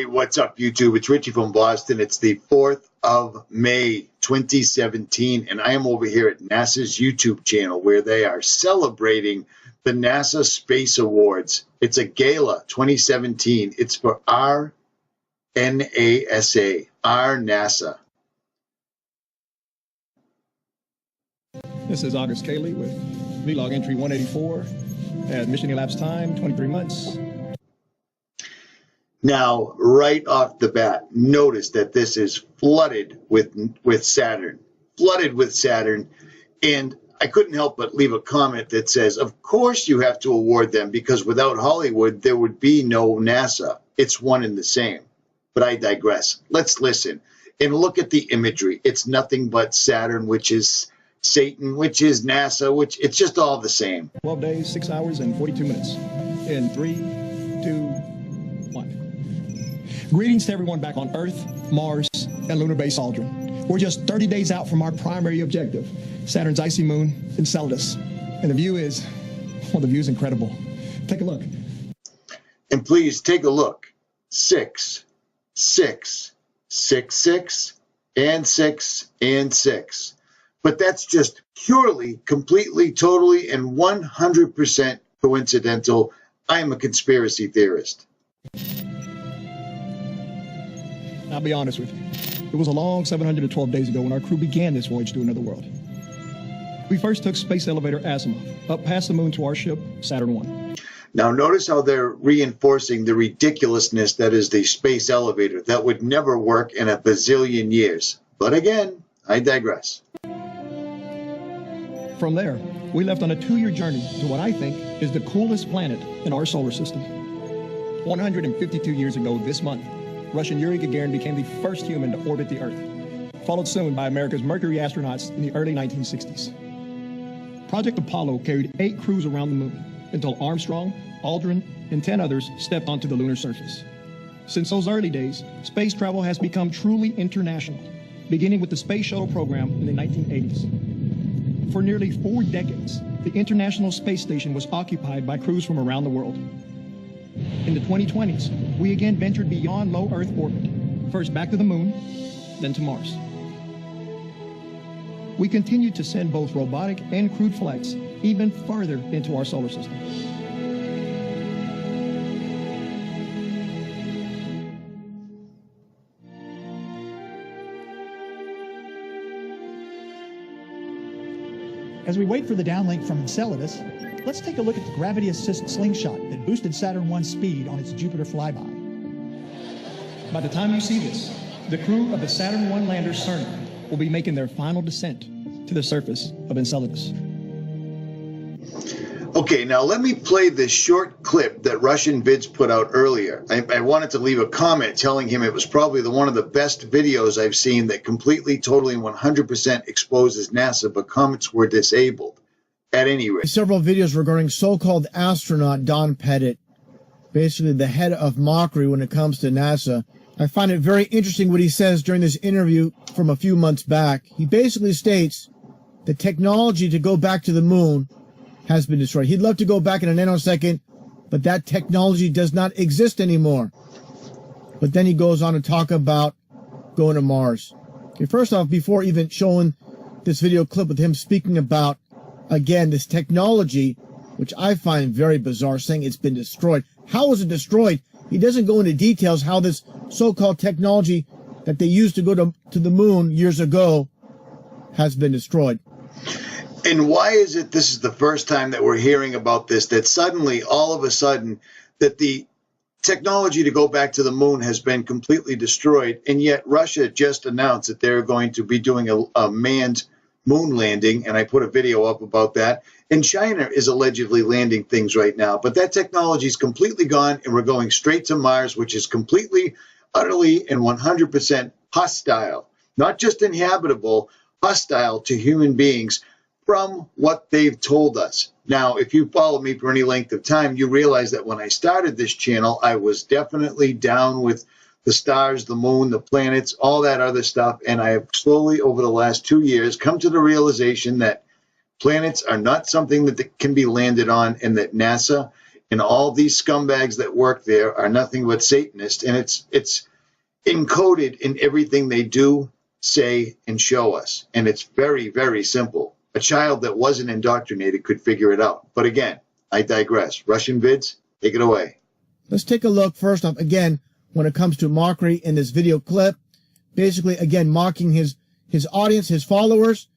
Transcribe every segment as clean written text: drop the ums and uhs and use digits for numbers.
What's up, YouTube? It's Richie from Boston. It's the 4th of May, 2017, and I am over here at NASA's YouTube channel where they are celebrating the NASA Space Awards. It's a gala 2017. It's for our NASA, our NASA. This is August Cayley with vlog entry 184 at mission elapsed time 23 months. Now, right off the bat, notice that this is flooded with Saturn, and I couldn't help but leave a comment that says, of course you have to award them, because without Hollywood, there would be no NASA. It's one and the same. But I digress. Let's listen and look at the imagery. It's nothing but Saturn, which is Satan, which is NASA, which it's just all the same. 12 days, 6 hours, and 42 minutes. In 3, 2, 1. Greetings to everyone back on Earth, Mars, and lunar base Aldrin. We're just 30 days out from our primary objective, Saturn's icy moon, Enceladus. And the view is, well, the view is incredible. Take a look. And please take a look. 6, 6, 6, 6, and 6, and 6. But that's just purely, completely, totally, and 100% coincidental. I am a conspiracy theorist. I'll be honest with you. It was a long 712 days ago when our crew began this voyage to another world. We first took space elevator Asimov up past the moon to our ship, Saturn 1. Now notice how they're reinforcing the ridiculousness that is the space elevator. That would never work in a bazillion years. But again, I digress. From there, we left on a 2-year journey to what I think is the coolest planet in our solar system. 152 years ago this month, Russian Yuri Gagarin became the first human to orbit the Earth, followed soon by America's Mercury astronauts in the early 1960s. Project Apollo carried 8 crews around the moon until Armstrong, Aldrin, and 10 others stepped onto the lunar surface. Since those early days, space travel has become truly international, beginning with the Space Shuttle program in the 1980s. For nearly 4 decades, the International Space Station was occupied by crews from around the world. In the 2020s, we again ventured beyond low Earth orbit, first back to the moon, then to Mars. We continued to send both robotic and crewed flights even further into our solar system. As we wait for the downlink from Enceladus, let's take a look at the gravity assist slingshot that boosted Saturn 1's speed on its Jupiter flyby. By the time you see this, the crew of the Saturn 1 lander Cerner will be making their final descent to the surface of Enceladus. Okay, now let me play this short clip that Russianvids put out earlier. I wanted to leave a comment telling him it was probably one of the best videos I've seen that completely, totally, and 100% exposes NASA, but comments were disabled. At any rate. Several videos regarding so-called astronaut Don Petit, basically the head of mockery when it comes to NASA. I find it very interesting what he says during this interview from a few months back. He basically states the technology to go back to the moon has been destroyed. He'd love to go back in a nanosecond, but that technology does not exist anymore. But then he goes on to talk about going to Mars. Okay, first off, before even showing this video clip with him speaking about, again, this technology, which I find very bizarre, saying it's been destroyed. How was it destroyed? He doesn't go into details how this so-called technology that they used to go to the moon years ago has been destroyed. And why is it this is the first time that we're hearing about this, that suddenly, all of a sudden, that the technology to go back to the moon has been completely destroyed, and yet Russia just announced that they're going to be doing a manned moon landing, and I put a video up about that, and China is allegedly landing things right now, but that technology is completely gone, and we're going straight to Mars, which is completely, utterly, and 100% hostile, not just inhabitable, hostile to human beings, from what they've told us. Now, if you follow me for any length of time, you realize that when I started this channel, I was definitely down with the stars, the moon, the planets, all that other stuff. And I have slowly, over the last 2 years, come to the realization that planets are not something that can be landed on, and that NASA And all these scumbags that work there are nothing but Satanists. And it's encoded in everything they do, say, and show us. And it's very, very simple. A child that wasn't indoctrinated could figure it out. But again, I digress. Russianvids, take it away. Let's take a look first off, again, when it comes to mockery in this video clip. Basically, again, mocking his audience, his followers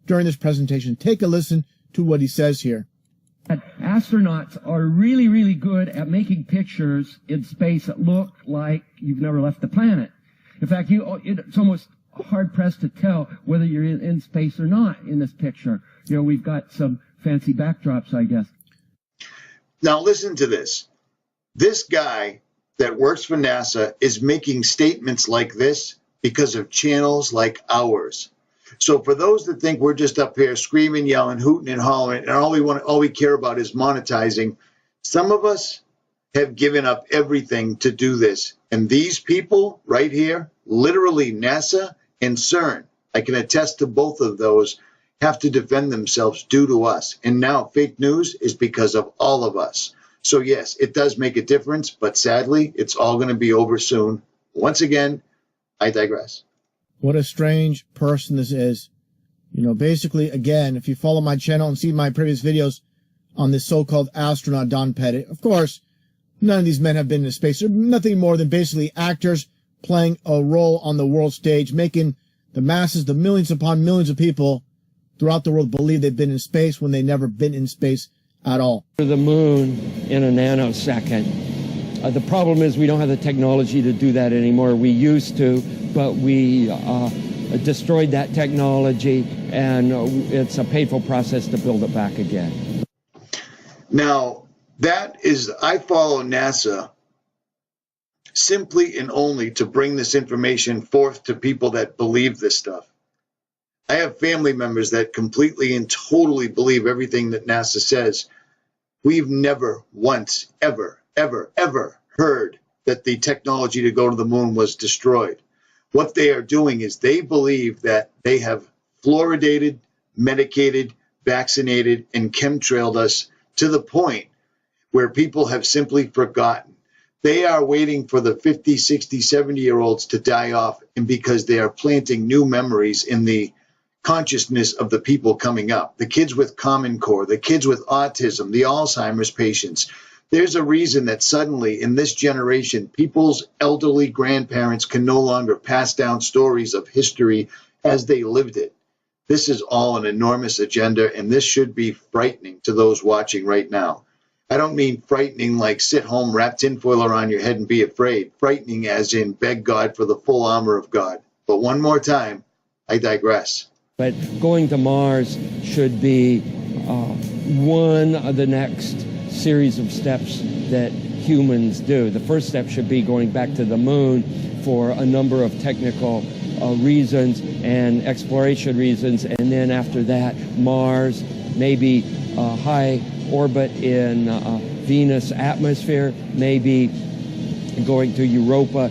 during this presentation. Take a listen to what he says here. Astronauts are really, really good at making pictures in space that look like you've never left the planet. In fact, it's almost hard-pressed to tell whether you're in space or not in this picture. You know, we've got some fancy backdrops, I guess. Now listen to this. This guy that works for NASA is making statements like this because of channels like ours. So for those that think we're just up here screaming, yelling, hooting, and hollering, and all we care about is monetizing, some of us have given up everything to do this. And these people right here, literally NASA and CERN, I can attest to both of those, have to defend themselves due to us. And now fake news is because of all of us. So yes, it does make a difference, but sadly, it's all going to be over soon. Once again, I digress. What a strange person this is. You know, basically, again, if you follow my channel and see my previous videos on this so-called astronaut Don Petit, of course, none of these men have been in space. They're nothing more than basically actors playing a role on the world stage, making the masses, the millions upon millions of people throughout the world believe they've been in space when they've never been in space at all. The moon in a nanosecond. The problem is we don't have the technology to do that anymore. We used to, but we destroyed that technology, and it's a painful process to build it back again. Now, I follow NASA simply and only to bring this information forth to people that believe this stuff. I have family members that completely and totally believe everything that NASA says. We've never once, ever heard that the technology to go to the moon was destroyed. What they are doing is they believe that they have fluoridated, medicated, vaccinated, and chemtrailed us to the point where people have simply forgotten. They are waiting for the 50, 60, 70-year-olds to die off, and because they are planting new memories in the consciousness of the people coming up, the kids with Common Core, the kids with autism, the Alzheimer's patients. There's a reason that suddenly in this generation, people's elderly grandparents can no longer pass down stories of history as they lived it. This is all an enormous agenda, and this should be frightening to those watching right now. I don't mean frightening like sit home, wrap tinfoil around your head and be afraid. Frightening as in beg God for the full armor of God. But one more time, I digress. But going to Mars should be one of the next series of steps that humans do. The first step should be going back to the moon for a number of technical reasons and exploration reasons, and then after that, Mars, maybe high orbit in Venus atmosphere, maybe going to Europa.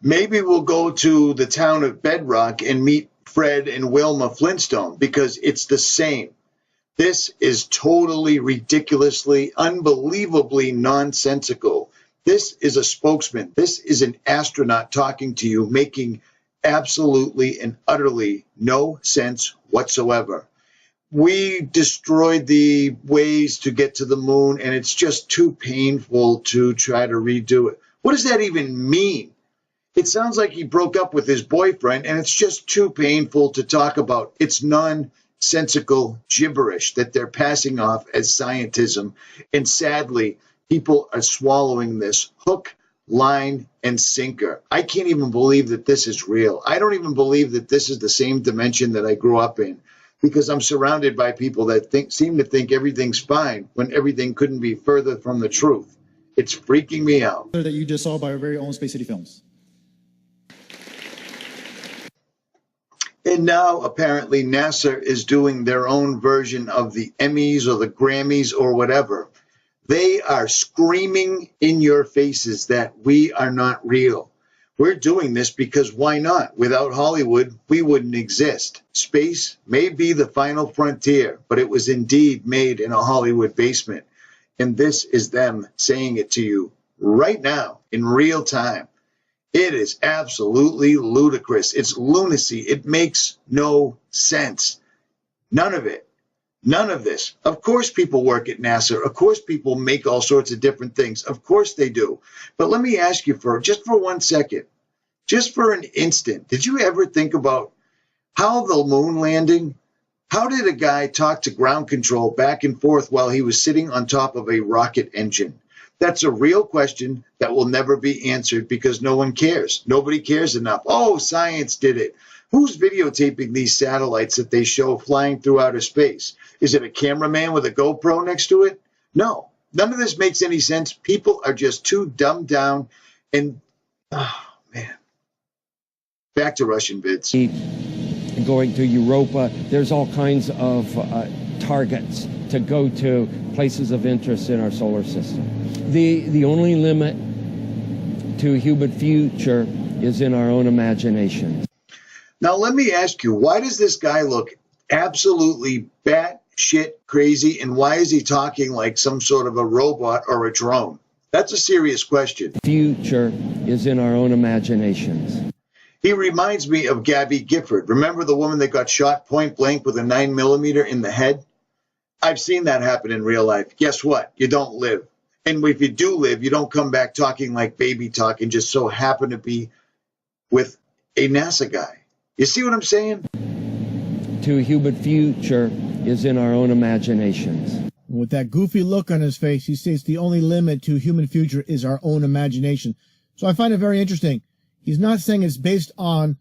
Maybe we'll go to the town of Bedrock and meet Fred and Wilma Flintstone, because it's the same. This is totally, ridiculously, unbelievably nonsensical. This is a spokesman. This is an astronaut talking to you, making absolutely and utterly no sense whatsoever. We destroyed the ways to get to the moon, and it's just too painful to try to redo it. What does that even mean? It sounds like he broke up with his boyfriend, and it's just too painful to talk about. It's nonsensical gibberish that they're passing off as scientism. And sadly, people are swallowing this hook, line, and sinker. I can't even believe that this is real. I don't even believe that this is the same dimension that I grew up in, because I'm surrounded by people that seem to think everything's fine when everything couldn't be further from the truth. It's freaking me out. That you just saw by our very own Space City Films. And now, apparently, NASA is doing their own version of the Emmys or the Grammys or whatever. They are screaming in your faces that we are not real. We're doing this because why not? Without Hollywood, we wouldn't exist. Space may be the final frontier, but it was indeed made in a Hollywood basement. And this is them saying it to you right now in real time. It is absolutely ludicrous. It's lunacy. It makes no sense. None of it. None of this. Of course people work at NASA. Of course people make all sorts of different things. Of course they do. But let me ask you just for 1 second, just for an instant, did you ever think about how the moon landing, how did a guy talk to ground control back and forth while he was sitting on top of a rocket engine? That's a real question that will never be answered because no one cares. Nobody cares enough. Oh, science did it. Who's videotaping these satellites that they show flying through outer space? Is it a cameraman with a GoPro next to it? No. None of this makes any sense. People are just too dumbed down. And, oh, man. Back to Russianvids. Going to Europa, there's all kinds of targets to go to, places of interest in our solar system. The only limit to human future is in our own imagination. Now, let me ask you, why does this guy look absolutely batshit crazy, and why is he talking like some sort of a robot or a drone? That's a serious question. Future is in our own imaginations. He reminds me of Gabby Gifford. Remember the woman that got shot point blank with a 9mm in the head? I've seen that happen in real life. Guess what? You don't live. And if you do live, you don't come back talking like baby talk and just so happen to be with a NASA guy. You see what I'm saying? To human future is in our own imaginations. With that goofy look on his face, he states the only limit to human future is our own imagination. So I find it very interesting. He's not saying it's based on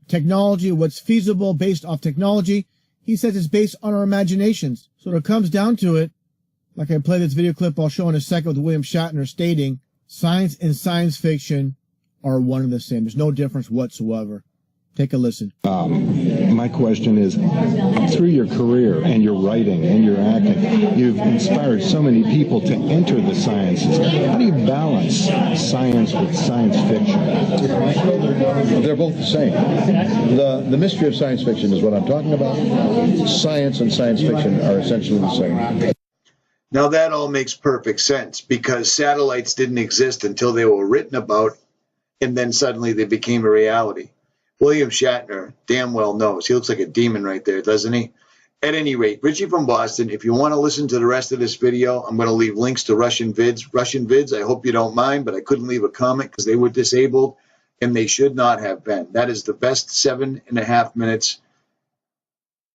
technology, what's feasible based off technology. He says it's based on our imaginations. So when it comes down to it, like I play this video clip I'll show in a second with William Shatner stating, science and science fiction are one and the same. There's no difference whatsoever. Take a listen. My question is, through your career and your writing and your acting, you've inspired so many people to enter the sciences. How do you balance science with science fiction? They're both the same. The mystery of science fiction is what I'm talking about. Science and science fiction are essentially the same. Now that all makes perfect sense because satellites didn't exist until they were written about, and then suddenly they became a reality. William Shatner damn well knows. He looks like a demon right there, doesn't he? At any rate, Richie from Boston, if you want to listen to the rest of this video, I'm going to leave links to Russianvids. Russianvids, I hope you don't mind, but I couldn't leave a comment because they were disabled, and they should not have been. That is the best 7.5 minutes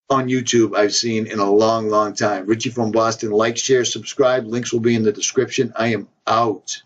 on YouTube I've seen in a long, long time. Richie from Boston, like, share, subscribe. Links will be in the description. I am out.